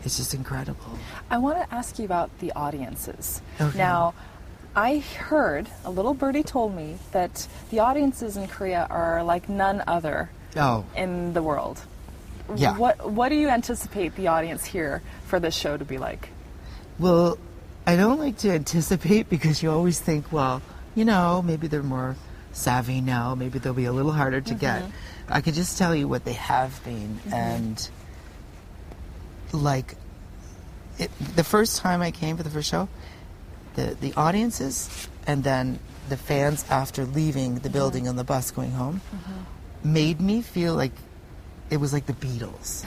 it's just incredible. I want to ask you about the audiences. Okay. Now, I heard, a little birdie told me, that the audiences in Korea are like none other in the world. Yeah. What do you anticipate the audience here for this show to be like? Well, I don't like to anticipate because you always think, well, you know, maybe they're more savvy now, maybe they'll be a little harder to get. I could just tell you what they have been, and like the first time I came for the first show, the audiences and then the fans after leaving the building on the bus going home made me feel like it was like the Beatles.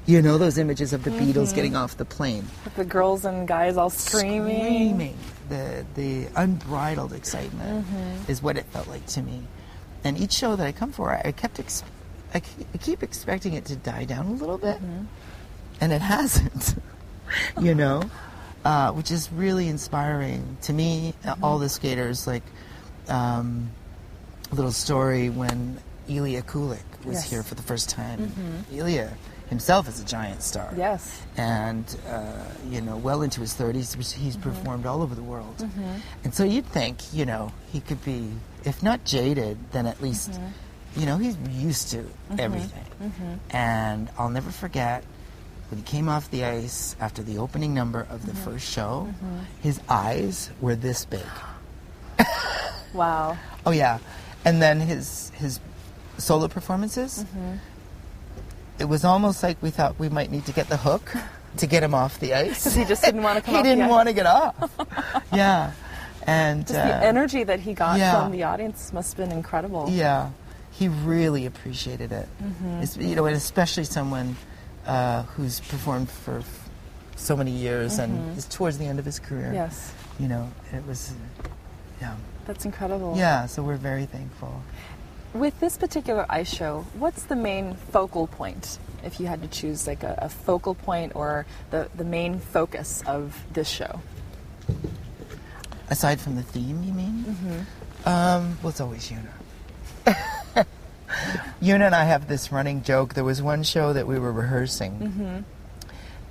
You know those images of the Beatles getting off the plane? With the girls and guys all screaming. The unbridled excitement is what it felt like to me. And each show that I come for, I keep expecting it to die down a little bit, and it hasn't. You know, which is really inspiring to me. All the skaters, like a little story when Ilia Kulik was here for the first time. Ilia himself is a giant star. Yes. And, you know, well into his 30s, he's performed all over the world. And so you'd think, you know, he could be, if not jaded, then at least, you know, he's used to everything. And I'll never forget when he came off the ice after the opening number of the first show, his eyes were this big. Wow. Oh, yeah. And then his solo performances, it was almost like we thought we might need to get the hook to get him off the ice. Because he just didn't want to come off the ice. He didn't want to get off. Yeah. And just the energy that he got from the audience must have been incredible. Yeah. He really appreciated it. You know, and especially someone who's performed for so many years and is towards the end of his career. Yes. You know, it was, That's incredible. Yeah, so we're very thankful. With this particular ice show, what's the main focal point? If you had to choose like a focal point or the main focus of this show? Aside from the theme, you mean? Well, it's always Yuna. Yuna and I have this running joke. There was one show that we were rehearsing,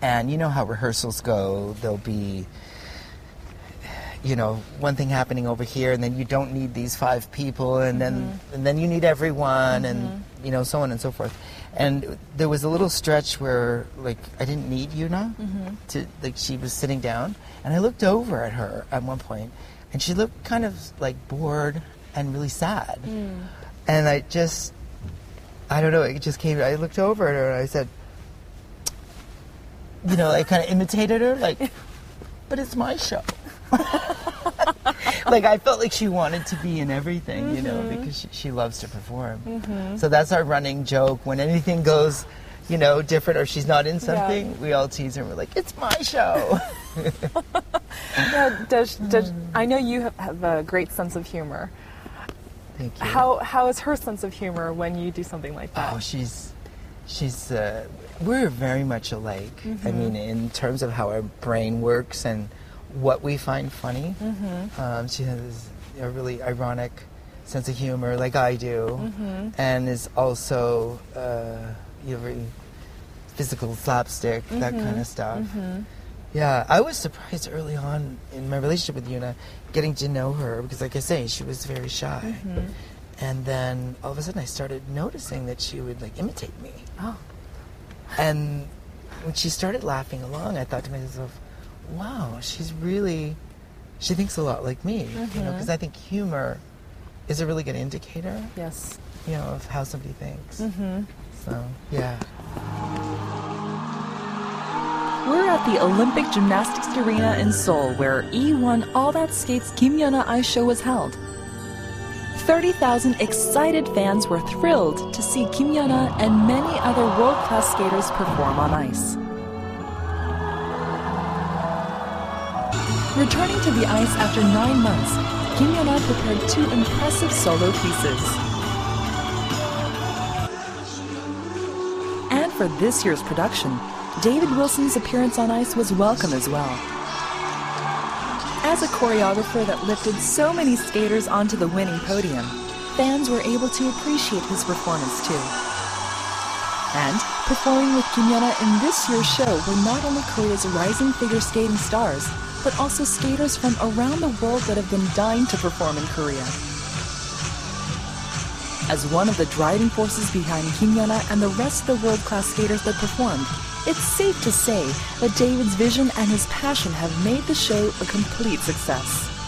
and you know how rehearsals go. There'll be, you know, one thing happening over here, and then you don't need these 5 people, and then you need everyone, and you know, so on and so forth. And there was a little stretch where, like, I didn't need Yuna to, like, she was sitting down, and I looked over at her at one point, and she looked kind of like bored and really sad. And I don't know, it just came, I looked over at her and I said, you know, I kind of imitated her, like, but it's my show. Like, I felt like she wanted to be in everything, you know, because she loves to perform. So that's our running joke. When anything goes, you know, different or she's not in something, we all tease her. We're like, it's my show. I know you have a great sense of humor. Thank you. How is her sense of humor when you do something like that? Oh, she's we're very much alike. I mean, in terms of how our brain works and what we find funny. She has a really ironic sense of humor, like I do, and is also, you know, very physical slapstick, that kind of stuff. Yeah, I was surprised early on in my relationship with Yuna, getting to know her, because like I say, she was very shy. And then all of a sudden I started noticing that she would like imitate me. Oh. And when she started laughing along, I thought to myself, wow, she thinks a lot like me, you know, because I think humor is a really good indicator, Yes. you know, of how somebody thinks. So, yeah. We're at the Olympic Gymnastics Arena in Seoul, where E1 All That Skates Kim Yeona Ice Show was held. 30,000 excited fans were thrilled to see Kim Yeona and many other world-class skaters perform on ice. Returning to the ice after 9 months, Kim Yeona prepared 2 impressive solo pieces. And for this year's production, David Wilson's appearance on ice was welcome as well. As a choreographer that lifted so many skaters onto the winning podium, fans were able to appreciate his performance too. And performing with Kim Yeona in this year's show were not only Korea's rising figure skating stars, but also skaters from around the world that have been dying to perform in Korea. As one of the driving forces behind Kim Yeona and the rest of the world-class skaters that performed, it's safe to say that David's vision and his passion have made the show a complete success.